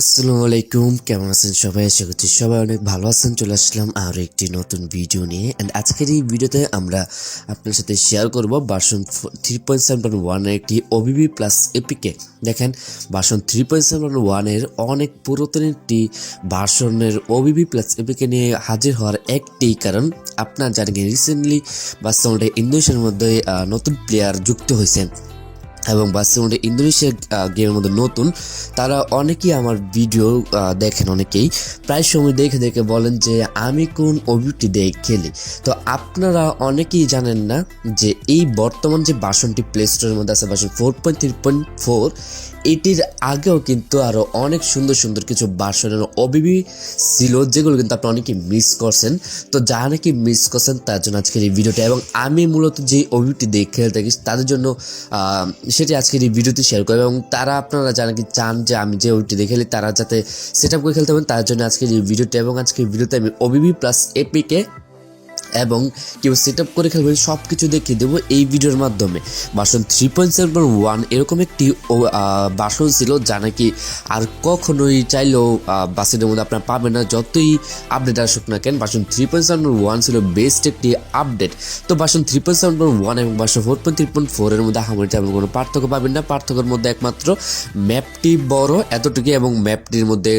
আসসালামু আলাইকুম, কেমন আছেন সবাই? আশা করছি সবাই অনেক ভালো আছেন। চলে আসলাম আর একটি নতুন ভিডিও নিয়ে। অ্যান্ড আজকের এই ভিডিওতে আমরা আপনার সাথে শেয়ার করব ভার্সন 3.7.1 এর একটি ওবিবি প্লাস এপিকে। দেখেন, ভার্সন 3.7.1 এর অনেক পুরাতন একটি ভার্সনের ওবিবি প্লাস এপিকে নিয়ে হাজির হওয়ার একটি কারণ, আপনার জানেন রিসেন্টলি বাস্তবটা ইন্দোনেশিয়ার মধ্যে নতুন প্লেয়ার যুক্ত হয়েছেন এবং বাস্তবে ইন্দোনেশিয়া গেমের মধ্যে নতুন। তারা অনেকেই আমার ভিডিও দেখেন, অনেকেই প্রায় সময় দেখে দেখে বলেন যে আমি কোন ওবিটি দিয়ে খেলি। তো আপনারা অনেকেই জানেন না যে এই বর্তমান যে ভার্সনটি প্লে স্টোরের মধ্যে আছে, ভার্সন 4.3.4, এটির আগেও কিন্তু আরও অনেক সুন্দর সুন্দর কিছু ভার্সনের ওবিবি ছিল, যেগুলো কিন্তু আপনি অনেকেই মিস করছেন। তো যারা নাকি মিস করছেন তার জন্য আজকের এই ভিডিওটা, এবং আমি মূলত যে ওবিটি দিয়ে খেলে থাকি তাদের জন্য সেটি আজকের এই ভিডিওতে শেয়ার করবো। এবং তারা আপনারা যারা কি চান যে আমি যে ওইটি দেখে খেলি তারা যাতে সেট আপ করে খেলতে পারেন, তার জন্য আজকের এই ভিডিওটা। এবং আজকের ভিডিওতে আমি ওবিবি প্লাস এপিকে এবং কেউ সেট আপ করে খেলবেন সব কিছু দেখিয়ে দেবো এই ভিডিওর মাধ্যমে। ভার্সন 3.7.1 এরকম একটি ভার্সন ছিল যা নাকি আর কখনোই চাইলেও বাসের মধ্যে আপনারা পাবেন না, যতই আপডেট আসুক না কেন। ভার্সন 3.7.1 ছিল বেস্ট একটি আপডেট। তো ভার্সন 3.7.1 এবং ভার্সন 4.3.4 এর মধ্যে হামারি তেমন কোনো পার্থক্য পাবেন না। পার্থক্যের মধ্যে একমাত্র ম্যাপটি বড় এতটুকুই, এবং ম্যাপটির মধ্যে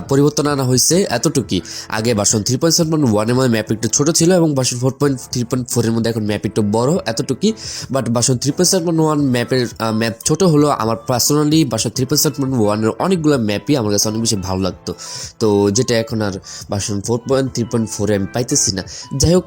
পরিবর্তন আনা হয়েছে এতটুকুই। আগে ভার্সন 3.7.1 এর মধ্যে ম্যাপ একটু ছোট ছিল, এবং ভার্সন 4.3.4 এর মধ্যে এখন ম্যাপ একটু বড় এতটুকুই। বাট ভার্সন 3.7.1 ম্যাপ ছোট হলো। আমার পার্সোনালি ভার্সন 3.7.1 এর অনেকগুলো ম্যাপই আমার কাছে অনেক বেশি ভালো লাগতো, তো যেটা এখন আর ভার্সন 4.3.4 আমি পাইতেছি না। যাই হোক,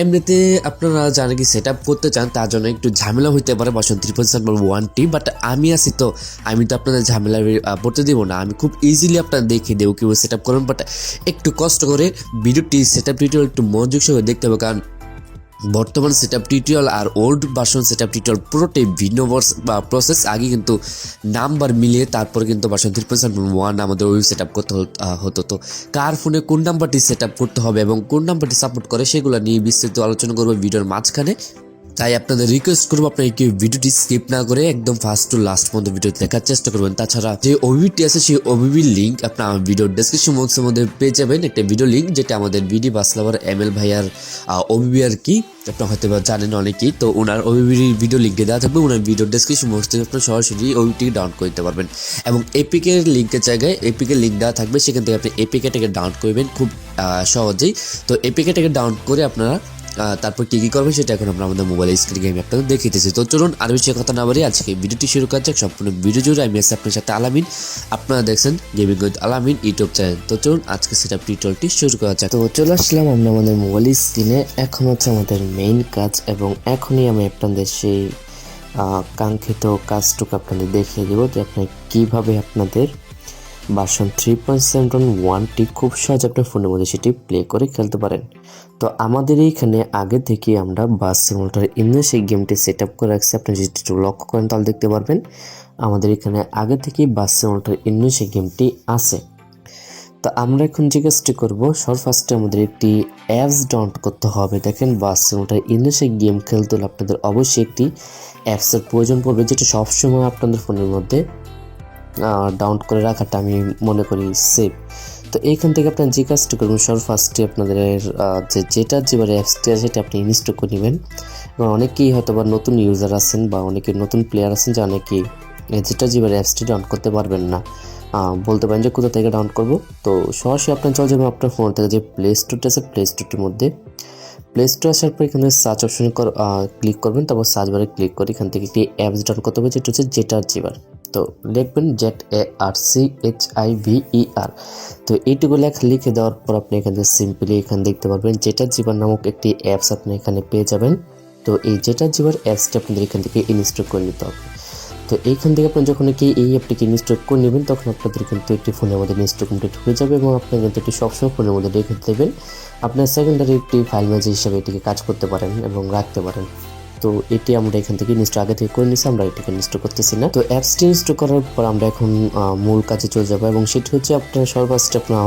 এমনিতে আপনারা যারা কি সেট আপ করতে চান তার জন্য একটু ঝামেলা হইতে পারে ভার্সন 3.7.1টি, বাট আমি আছি তো আমি তো আপনাদের ঝামেলা পড়তে দিব না। আমি খুব ইজিলি আপনারা দেখিয়ে দেবো কীভাবে সেট আপ করুন, বাট একটু কষ্ট করে ভিডিওটি সেট আপ টিউটোরিয়াল একটু মনোযোগ সহকারে দেখতে হবে, কারণ বর্তমান সেট আপ টিউটোরিয়াল আর old version set up tutorial পুরোটাই ভিন্ন প্রসেস। আগে কিন্তু নাম্বার মিলিয়ে তারপর কিন্তু ভার্সন 3.7.1 আমাদের ওই সেট আপ করতে হতো। তো কার ফোনে কোন নাম্বারটি সেট আপ করতে হবে এবং কোন নাম্বারটি সাপোর্ট করে সেগুলো নিয়ে বিস্তারিত আলোচনা করবো ভিডিওর মাঝখানে। তাই আপনাদের রিকোয়েস্ট করবো আপনারা কেউ ভিডিওটি স্কিপ না করে একদম ফার্স্ট টু লাস্ট পর্যন্ত ভিডিও দেখার চেষ্টা করবেন। তাছাড়া যে ওবিবিটি আছে সেই ওবিবির লিঙ্ক আপনার আমার ভিডিওর ডেসক্রিপশন বক্সের মধ্যে পেয়ে যাবেন, একটা ভিডিও লিঙ্ক, যেটা আমাদের বিডি বাসলাভার এমএল ভাইয়ার ওবিবি আর কি, আপনারা হয়তো জানেন অনেকেই। তো ওনার ওবিবির ভিডিও লিঙ্কে দেওয়া থাকবে, ওনার ভিডিওর ডেসক্রিপশন বক্স থেকে আপনারা সরাসরি ওবিবিটি ডাউনলোড করতে পারবেন। এবং এপিকের লিঙ্কের জায়গায় এপিকের লিঙ্ক দেওয়া থাকবে, সেখান থেকে আপনি এপিকেটাকে ডাউনলোড করবেন খুব সহজেই। তো এপিকেটাকে ডাউনলোড করে আপনারা তারপর কি করবেন সেটা এখন আমরা আমাদের মোবাইল স্ক্রিনে আমি আপনাদের দেখিতেছি। তো চলুন আর বেশি কথা না বলি আজকে ভিডিওটি শুরু করা যাক। সম্পূর্ণ ভিডিও জুড়ে আমি আছি আপনার সাথে আলামিন, আপনারা দেখছেন গেমিং উইথ আলামিন ইউটিউব চ্যানেল। তো চলুন আজকে সেটা টিউটোরিয়ালটি শুরু করা যাক। তো চলে আসলাম আমরা আমাদের মোবাইল স্ক্রিনে। এখন হচ্ছে আমাদের মেইন কাজ, এবং এখনই আমি আপনাদের সেই কাঙ্ক্ষিত কাজটুকু আপনাদের দেখিয়ে দেবো যে আপনি কীভাবে আপনাদের ভার্সন 3.7.1টি খুব সহজ আপনার ফোনের মধ্যে সেটি প্লে করে খেলতে পারেন। তো আমাদের এইখানে আগে থেকে আমরা বাস সিমুলেটর ইন্দোনেশিয়া গেমটি সেট আপ করে রাখছি। আপনি যদি একটু লক্ষ্য করেন তাহলে দেখতে পারবেন আমাদের এখানে আগে থেকেই বাস সিমুলেটর ইন্দোনেশিয়া গেমটি আছে। তো আমরা এখন যে কাজটি করবো, ফার্স্টে আমাদের একটি অ্যাপস ডাউনলোড করতে হবে। দেখেন, বাস সিমুলেটর ইন্দোনেশিয়া গেম খেলতে হলে আপনাদের অবশ্যই একটি অ্যাপসের প্রয়োজন পড়বে, যেটা সবসময় আপনাদের ফোনের মধ্যে ডাউনলোড করে রাখাটা আমি মনে করি সেফ। তো এইখান থেকে আপনার যে কাজটি করবেন, ফার্স্টে আপনাদের যেটা অ্যাপসটি আছে সেটা আপনি ইনস্টল করে নেবেন। এবং অনেকেই হয়তো বা নতুন ইউজার আছেন বা অনেকে নতুন প্লেয়ার আছেন যা নাকি যেটা অ্যাপসটি ডাউনলোড করতে পারবেন না, বলতে পারেন যে কোথা থেকে ডাউনলোড করবো। তো সরাসরি আপনার চলে যাবেন আপনার ফোন থেকে যে প্লে স্টোরটা আছে, প্লে স্টোরটির মধ্যে প্লে স্টোর আসার পর এখানে সার্চ অপশনে ক্লিক করবেন, তারপর সার্চ বারে ক্লিক করে এখান থেকে একটি অ্যাপস ডাউনলোড করতে হবে, যেটা হচ্ছে জেটারজিভার। তো লিখবেন ZARCHIVER। তো এইটুকু লিখে দেওয়ার পর আপনি এখানে সিম্পলি এখানে দেখতে পারবেন জেটারজিভার নামক একটি অ্যাপস আপনি এখানে পেয়ে যাবেন। তো এই জেটারজিভার অ্যাপসটি আপনাদের এখান থেকে ইনস্টল করে নিতে হবে। তো এইখান থেকে আপনি যখন কি এই অ্যাপটিকে ইনস্টল করে নেবেন, তখন আপনাদের কিন্তু একটি ফোনের মধ্যে ইনস্টল কমপ্লিট হয়ে যাবে, এবং আপনি কিন্তু এটি সবসময় ফোনের মধ্যে রেখে দেবেন। আপনার সেকেন্ডারি একটি ফাইল ম্যানেজার হিসেবে এটিকে কাজ করতে পারেন এবং রাখতে পারেন। তো এটি আমরা এখান থেকে ইনস্টল আগে থেকে করে নিচ্ছি, আমরা এটিকে ইনস্টল করতেছি না। তো অ্যাপসটি ইনস্টল করার পর আমরা এখন মূল কাজে চলে যাবো, এবং সেটি হচ্ছে আপনার সর্বফার্স্টে আপনার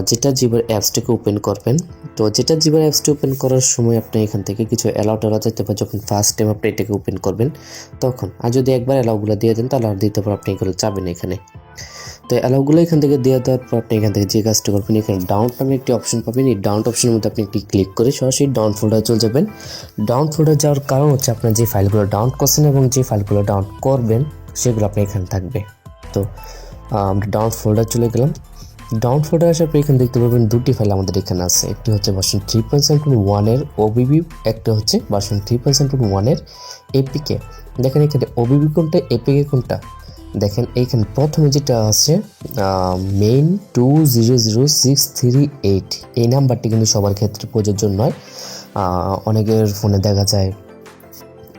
জেটারজিভার অ্যাপসটিকে ওপেন করবেন। তো জেটারজিভার অ্যাপসটি ওপেন করার সময় আপনি এখান থেকে কিছু অ্যালাউ যেতে পারে। যখন ফার্স্ট টাইম আপনি এটাকে ওপেন করবেন তখন, আর যদি একবার অ্যালাউগুলো দিয়ে দেন তাহলে আর দ্বিতীয়বার আপনি এগুলো চাবেন এখানে। তো অ্যালাউগুলো এখান থেকে দেওয়া দেওয়ার পর আপনি এখান থেকে যে কাজটা করবেন, এখানে ডাউনলোড নামে একটি অপশন পাবেন। এই ডাউনলোড অপশনের মধ্যে আপনি একটি ক্লিক করে সরাসরি ডাউনলোড ফোল্ডারে চলে যাবেন। ডাউনলোড ফোল্ডারে যাওয়ার কারণ হচ্ছে আপনার যে ফাইলগুলো ডাউনলোড করছেন এবং যে ফাইলগুলো ডাউনলোড করবেন সেগুলো আপনি এখানে থাকবে। তো আমরা ডাউনলোড ফোল্ডার চলে গেলাম। ডাউনলোড ফোল্ডার আসার পর এখানে দেখতে পাবেন দুটি ফাইল আমাদের এখানে আছে। একটি হচ্ছে ভার্সন 3.7.1 এর ওবিবি, একটা হচ্ছে ভার্সন 3.7.1 এর এপিকে। দেখেন এখানে ওবিবি কোনটা, এপিকে কোনটা। দেখেন এইখানে প্রথমে যেটা আছে মেইন 200638, এই নাম্বারটি কিন্তু সবার ক্ষেত্রে প্রযোজ্য নয়। অনেকের ফোনে দেখা যায়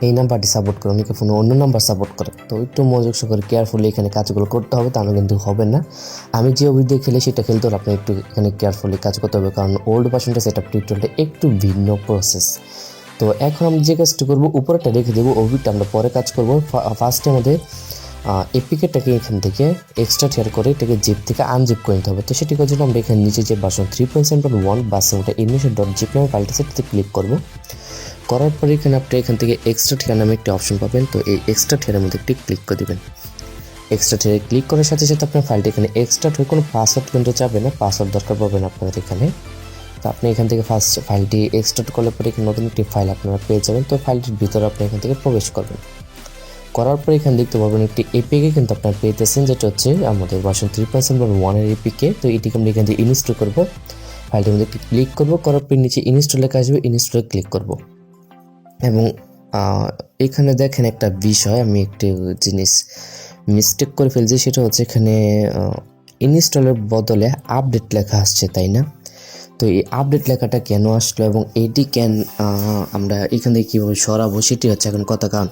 এই নাম্বারটি সাপোর্ট করে, অনেকে ফোনে অন্য নাম্বার সাপোর্ট করে। তো একটু মনোযোগ সহকারে কেয়ারফুলি এখানে কাজগুলো করতে হবে, তাহলে কিন্তু হবে না। আমি যে ওবি দিয়ে খেলে সেটা খেলতে হলে আপনি একটু এখানে কেয়ারফুলি কাজ করতে হবে, কারণ ওল্ড ভার্সনটা সেটআপ টিউটোরিয়ালটা একটু ভিন্ন প্রসেস। তো এখন আমি যে কাজটা করবো, উপরেটা রেখে দেবো, ওবিটা আমরা পরে কাজ করবো। ফার্স্টে আমাদের এপিকেটাকে এখান থেকে এক্সট্রা টিয়ার করে এটাকে জিপ থেকে আনজিপ করে নিতে হবে। তো সেটি করার জন্য আমরা এখানে নিচে যে ভার্সন 3.7.1 বাসের initial.zip নামে ফাইলটা সেটাতে ক্লিক করবো। করার পরে এখানে আপনি এখান থেকে এক্সট্রা টিয়ার নামে একটি অপশন পাবেন। তো এই এক্সট্রা টিয়ারের মধ্যে একটি ক্লিক করে দেবেন। এক্সট্রা টিয়ারে ক্লিক করার সাথে সাথে আপনার ফাইলটা এখানে এক্সট্রা হয়ে কোনো পাসওয়ার্ড কিন্তু যাবে না, পাসওয়ার্ড দরকার পড়বে না আপনাদের এখানে। তো আপনি এখান থেকে ফার্স্ট ফাইলটি এক্সট্রাক্ট করলে পরে এখানে নতুন একটি ফাইল আপনারা পেয়ে যাবেন। তো ফাইলটির ভিতরে আপনি এখান থেকে প্রবেশ করবেন। করার পরে এখানে দেখতে পাবেন একটি এপিকে কিন্তু আপনারা পেয়েছেন, যেটা হচ্ছে আমাদের ভার্সন 3.7.1 এর এপিকে। তো এটিকে আমরা এখান থেকে ইনস্টল করবো। ফাইলটির মধ্যে একটি ক্লিক করবো, করার পরে নিচে ইনস্টল লেখা আসবে, ইনস্টলে ক্লিক করব। এবং এখানে দেখেন একটা বিষয়, আমি একটি জিনিস মিস্টেক করে ফেলছি, সেটা হচ্ছে এখানে ইনস্টলের বদলে আপডেট লেখা আসছে, তাই না? তো এই আপডেট লেখাটা কেন আসলো এবং এটি আমরা এখান থেকে কীভাবে সরাবো সেটি হচ্ছে এখন কথা। কারণ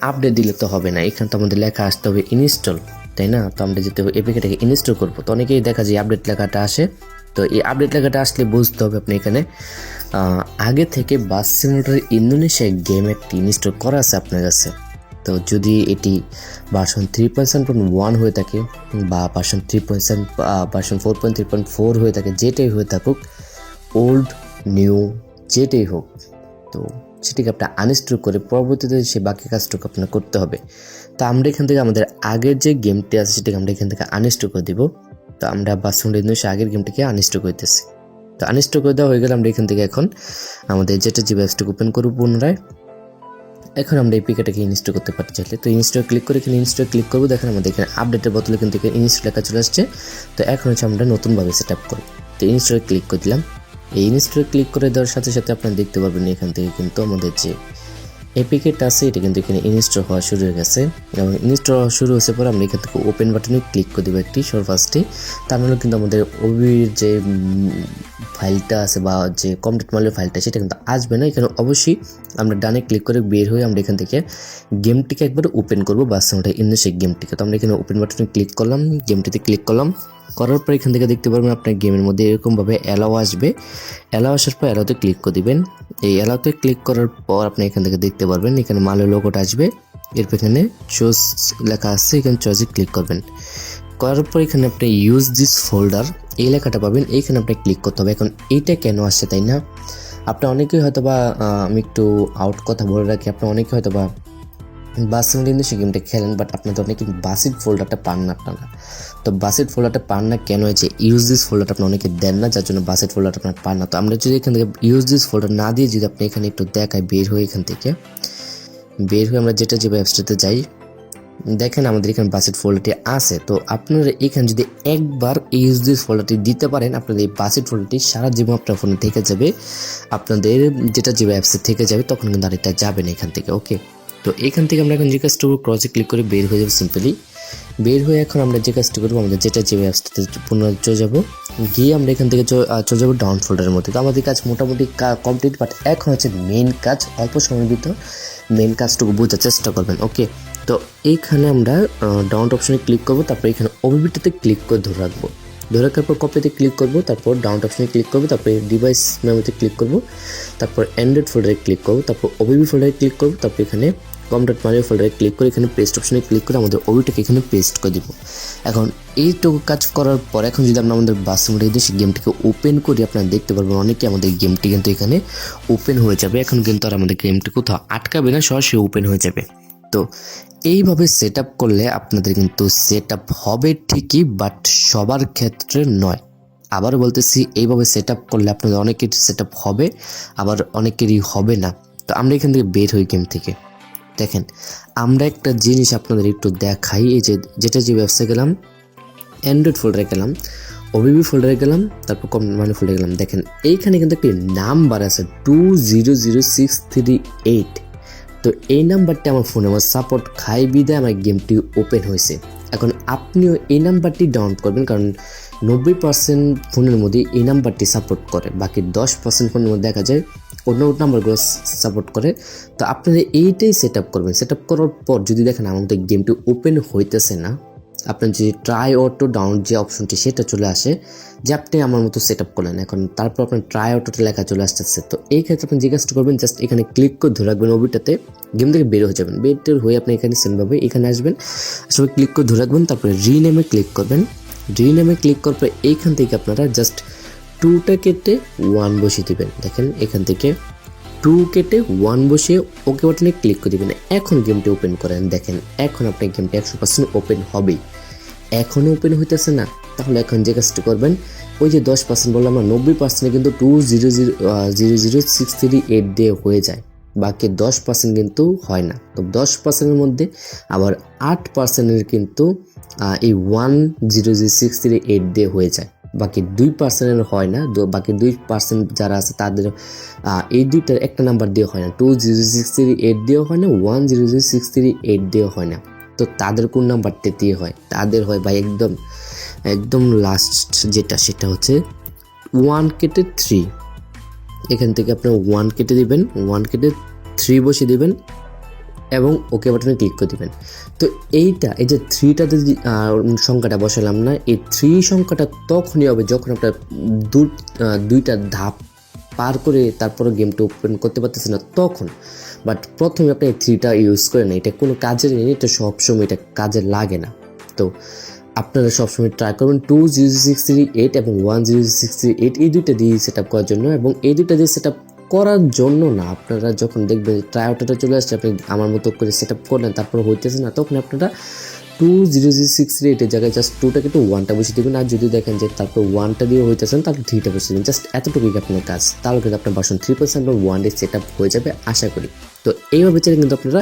আপডেট দিলে তো হবে না, এখানে তো আমাদের লেখা আসতে হবে ইনস্টল, তাই না? তো আমরা যেতে হবে এপিকেটাকে ইনস্টল করবো। তো অনেকেই দেখা যায় আপডেট লেখাটা আসে। তো এই আপডেট লেখাটা আসলে বুঝতে হবে আপনি এখানে আগে থেকে বাস সিমুলেটর ইন্দোনেশিয়া গেম একটি ইনস্টল করা আছে আপনার কাছে। তো যদি এটি ভার্সন 3.7.1 হয়ে থাকে বা ভার্সন 4.3.4 হয়ে থাকে, যেটাই হয়ে থাকুক, ওল্ড নিউ যেটাই হোক, তো সেটিকে আপনার আনইনস্টল করে পরবর্তীতে সে বাকি কাজটুকু আপনার করতে হবে। তো আমরা এখান থেকে আমাদের আগের যে গেমটি আছে সেটাকে আমরা এখান থেকে আনইনস্টল করে দিব। তো আমরা ভার্সন আগের গেমটিকে আনইনস্টল করতেছি। তো আনইনস্টল করে দেওয়া হয়ে গেলে আমরা এখান থেকে এখন আমাদের যেটা যে অ্যাপসটাকে ওপেন করব পুনরায়। এখন আমরা এই এপিকেটাকে ইনস্টল করতে পারতে চাইলে তো ইনস্টল ক্লিক করে এখানে ইনস্টল ক্লিক করবো। দেখেন আমাদের এখানে আপডেটের বদলে কিন্তু এখানে ইনস্টল লেখা চলে আসছে। তো এখন হচ্ছে আমরা নতুনভাবে সেট আপ করব। তো ইনস্টলে ক্লিক করে দিলাম। এই ইনস্টলে ক্লিক করে দেওয়ার সাথে সাথে আপনারা দেখতে পারবেন এখান থেকে কিন্তু আমাদের যে এপিকেটা আছে এটা কিন্তু এখানে ইনস্টল হওয়া শুরু হয়ে গেছে। এবং ইনস্টল হওয়া শুরু হয়েছে পরে আমরা এখান থেকে ওপেন বাটনে ক্লিক করে দেবো একটি ফার্স্টে। তার মানে কিন্তু আমাদের ওবির যে ফাইলটা আছে বা যে কমপ্লিট মালের ফাইলটা সেটা কিন্তু আসবে না। এখানে অবশ্যই আমরা ডানে ক্লিক করে বের হয়ে আমরা এখান থেকে গেমটিকে একবার ওপেন করবো, বাস আমরা ইনস্টল গেমটিকে। তো আমরা এখানে ওপেন বাটনে ক্লিক করলাম, গেমটিতে ক্লিক করলাম। করার পর এখান থেকে দেখতে পারবেন আপনার গেমের মধ্যে এরকমভাবে অ্যালাও আসবে। অ্যালাও আসার পর অ্যালাওতে ক্লিক করে দিবেন। এই অ্যালাওতে ক্লিক করার পর আপনি এখান থেকে দেখতে পারবেন এখানে মালের লোগোটা আসবে। এরপর এখানে চয়েস লেখা আছে, এখানে চয়েসে ক্লিক করবেন। করার পর এখানে আপনি ইউজ দিস ফোল্ডার এই লেখাটা পাবেন, এইখানে আপনি ক্লিক করতে হবে। এখন এইটা কেন আসছে, তাই না? আপনি অনেকেই হয়তো বা আমি একটু আউট কথা বলে রাখি, আপনি অনেকে হয়তো বা বাস সিমুলেটর সেই গেমটা খেলেন, বাট আপনাদের অনেকে বাসিড ফোল্ডারটা পান না আপনারা। তো বাসিড ফোল্ডারটা পান না কেন হয়েছে, ইউজ দিস ফোল্ডারটা আপনি অনেকে দেন না, যার জন্য বাসিড ফোল্ডারটা আপনার পান না। তো আমরা যদি এখান থেকে ইউজ দিস ফোল্ডার না দিয়ে যদি আপনি এখানে একটু দেখায় বের হয়ে এখান থেকে বের হয়ে আমরা যেটা যে ওয়েবসাইটে যাই, দেখেন আমাদের এখানে বাসিড ফোল্ডারটি আছে। তো আপনারা এখানে যদি একবার ইউজ দিস ফোল্ডারটি দিতে পারেন, আপনাদের এই বাসিড ফোল্ডারটি সারা জীবন আপনার ফোনে থেকে যাবে, আপনাদের যেটা যে অ্যাপসে থেকে যাবে, তখন কিন্তু আর এটা যাবে না এখান থেকে। ওকে, তো এখান থেকে আমরা এখন যে কাজটা ক্রসে ক্লিক করে বের হয়ে যাবো সিম্পলি। বের হয়ে এখন আমরা যে কাজটা করবো, আমাদের যেটা যে অ্যাপসটাতে পুনরায় চলে যাবো, গিয়ে আমরা এখান থেকে চলে যাবো ডাউন ফোল্ডারের মধ্যে। তো আমাদের কাজ মোটামুটি কমপ্লিট, বাট এখন হচ্ছে মেইন কাজ। অল্প সময়ের ভিতর মেইন কাজটুকু বোঝার চেষ্টা করবেন। ওকে, তো এইখানে আমরা ডাউনলোড অপশনে ক্লিক করবো, তারপর এখানে ওবিবিটাতে ক্লিক করে ধরে রাখবো। ধরে রাখার পর কপিতে ক্লিক করবো, তারপর ডাউনলোড অপশনে ক্লিক করবো, তারপরে ডিভাইস মেমোরিতে ক্লিক করবো, তারপর অ্যান্ড্রয়েড ফোল্ডারে ক্লিক করবো, তারপর ওবিবি ফোল্ডারে ক্লিক করবো, তারপর এখানে com.malio ফোল্ডারে ক্লিক করে এখানে পেস্ট অপশনে ক্লিক করে আমাদের ওবিটাকে এখানে পেস্ট করে দিব। এখন এইটুকু কাজ করার পর এখন যদি আমরা আমাদের বাস সিমুলেটরে সেই গেমটিকে ওপেন করি, আপনারা দেখতে পারবেন অনেকে আমাদের গেমটি কিন্তু এখানে ওপেন হয়ে যাবে। এখন কিন্তু আর আমাদের গেমটি কোথাও আটকাবে না, সরাসরি ওপেন হয়ে যাবে। তো এইভাবে সেট আপ করলে আপনাদের কিন্তু সেট আপ হবে ঠিকই, বাট সবার ক্ষেত্রে নয়। আবার বলতেছি, এইভাবে সেট আপ করলে আপনাদের অনেকেরই সেট আপ হবে, আবার অনেকেরই হবে না। তো আমরা এখান থেকে বের হই গেম থেকে। দেখেন, আমরা একটা জিনিস আপনাদের একটু দেখাই। এই যেটা যে ব্যবসায় গেলাম, অ্যান্ড্রয়েড ফোল্ডারে গেলাম, ওবিবি ফোল্ডারে গেলাম, তারপর কমেন্ট মানে ফোল্ডারে গেলাম। দেখেন এইখানে কিন্তু একটি নাম্বার আছে 200638। তো এই নাম্বারটি আমার ফোনে আমার সাপোর্ট খাই বিদায় আমার গেমটি ওপেন হয়েছে। এখন আপনিও এই নাম্বারটি ডাউনলোড করবেন, কারণ 90% ফোনের মধ্যে এই নাম্বারটি সাপোর্ট করে, বাকি 10% ফোনের মধ্যে দেখা যায় অন্য নাম্বারগুলো সাপোর্ট করে। তো আপনারা এইটাই সেট আপ করবেন। সেট আপ করার পর যদি দেখেন আমাদের গেমটি ওপেন হইতেছে না, আপনার যে ট্রাই অটো ডাউনলোড যে অপশনটি সেটা চলে আসে যে আপনি আমার মতো সেট আপ করলেন। এখন তারপর আপনার ট্রাই অটোটা লেখা চলে আসতেছে। তো এই ক্ষেত্রে আপনি যে কাজটা করবেন, জাস্ট এখানে ক্লিক করে ধরে রাখবেন ওবিটাতে, গেম থেকে বের হয়ে যাবেন। বের হয়ে আপনি এখানে সেমভাবে এখানে আসবেন, আসলে ক্লিক করে ধরে রাখবেন, তারপরে রিনেমে ক্লিক করবেন। রিনেমে ক্লিক করার পর এইখান থেকে আপনারা জাস্ট 2টা কেটে 1 বসিয়ে দেবেন। দেখেন এখান থেকে 2 কেটে 1 বসিয়ে ওকে বাটনে ক্লিক করে দেবেন। এখন গেমটি ওপেন করেন। দেখেন এখন আপনার গেমটি 100% ওপেন হবেই। এখনও ওপেন হইতেছে না, তাহলে এখন যে কাজটি করবেন, ওই যে 10% বললাম না, 90% কিন্তু 200638 দিয়ে হয়ে যায়, বাকি 10% কিন্তু হয় না। তো 10%-এর মধ্যে আবার 8%-এর কিন্তু এই 100638 দিয়ে হয়ে যায়, বাকি 2%-এর হয় না। বাকি 2% যারা আছে তাদের এই দুইটার একটা নাম্বার দিয়ে হয় না, 200638 দিয়েও হয় না, 100638 দিয়েও হয় না। তো তাদের কোন নাম্বারটা দিয়ে হয়? তাদের হয় ভাই একদম লাস্ট যেটা, সেটা হচ্ছে 1 কেটে 3। এখান থেকে আপনি 1 কেটে দিবেন, 1 কেটে 3 বসিয়ে দিবেন এবং ওকে বাটনে ক্লিক করে দিবেন। তো এই যে 3টাতে সংখ্যাটা বসালাম না, এই 3 সংখ্যাটা তখনই হবে যখন আপনার দুইটা ধাপ পার করে তারপরে গেমটা ওপেন করতে পারতেছে না তখন। বাট প্রথমে আপনি 3টা ইউজ করে না, এটা কোনো কাজের নেই, এটা সবসময় এটা কাজে লাগে না। তো আপনারা সবসময় ট্রাই করবেন 200638 এবং 100638 এই দুইটা দিয়ে সেট আপ করার জন্য। এবং এই দুইটা দিয়ে সেট আপ করার জন্য না, আপনারা যখন দেখবেন ট্রাই আউটটা চলে আসছে, আপনি আমার মতো করে সেট আপ করলেন, তারপর হইতেছে না, তখন আপনারা 200638 এর জায়গায় জাস্ট 2টা কেটে 1টা বসিয়ে দেবেন। আর যদি দেখেন যে তারপর 1টা দিয়ে হইতেছেন, তারপর 3টা বসিয়ে দেবেন। জাস্ট এতটুকুই আপনার কাজ, তাহলে কিন্তু আপনার ভার্সন 3.1 ডে সেট আপ হয়ে যাবে আশা করি। তো এইভাবে চাইলে কিন্তু আপনারা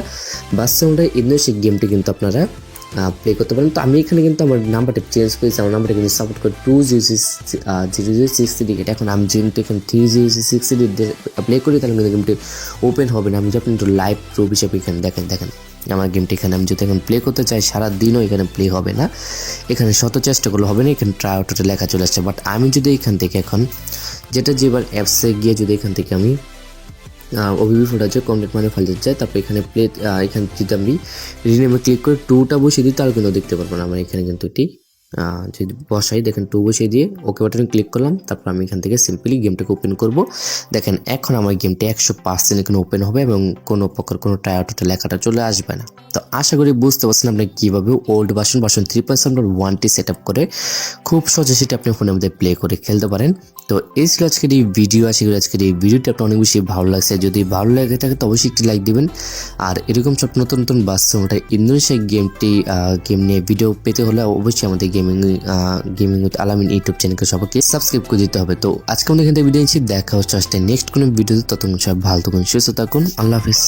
বাস্তবে ইন্দোনেশিয়া গেমটি কিন্তু আপনারা প্লে করতে পারেন। তো আমি এখানে কিন্তু আমার নাম্বারটা চেঞ্জ করেছি, আমার নাম্বারটা কিন্তু সাপোর্ট করে 200638। এখন আমি যেহেতু এখানে 300638 প্লে করি, তাহলে কিন্তু গেমটি ওপেন হবে না। আমি যখন একটু লাইভ প্রুফ হিসেবে এখানে দেখেন আমার গেমটি এখানে আমি যদি এখন প্লে করতে চাই, সারাদিনও এখানে প্লে হবে না, এখানে শত চেষ্টা করলে হবে না, এখানে ট্রাই আউটটা লেখা চলে আসছে। বাট আমি যদি এখান থেকে এখন যেটা যে এবার অ্যাপসে গিয়ে যদি এখান থেকে আমি ওবিবি ফোল্ডার যে কন্টেন্ট মানে ফাইল যায়, তারপর এখানে এখানে যদি আমি রিনেমে ক্লিক করে 2টা বসিয়ে দিই, তাহলে কিন্তু দেখতে পারবো না। আমার এখানে কিন্তু এটি যদি বসাই, দেখেন 2 বসিয়ে দিয়ে ওকে বাটনে ক্লিক করলাম, তারপর আমি এখান থেকে সিম্পলি গেমটাকে ওপেন করব। দেখেন এখন আমার গেমটি 100% এখানে ওপেন হবে এবং কোনো প্রকার কোনো ট্রাই আউটটা লেখাটা চলে আসবে না। তো আশা করি বুঝতে পারছেন আপনি কীভাবে ওল্ড ভার্সন 3.1টি সেট আপ করে খুব সহজে সেটা আপনি ফোনের মধ্যে প্লে করে খেলতে পারেন। তো এই ছিল আজকের এই ভিডিও। আশা করি আজকের এই ভিডিওটি আপনার অনেক বেশি ভালো লাগছে। যদি ভালো লাগে থাকে তো অবশ্যই একটি লাইক দিবেন। আর এরকম সব নতুন বাস্তবটা ইন্দোনেশিয়া গেম নিয়ে ভিডিও পেতে হলে অবশ্যই আমাদের গেমিং উইথ আলামিন ইউটিউব চ্যানেলকে সবাইকে সাবস্ক্রাইব করে দিতে হবে। তো আজকে আমাদের এখান থেকে ভিডিও নিচ্ছি, দেখা হচ্ছে নেক্সট কোনো ভিডিওতে। ততক্ষণ সব ভালো থাকুন, সুস্থ থাকুন, আল্লাহ হাফিজ।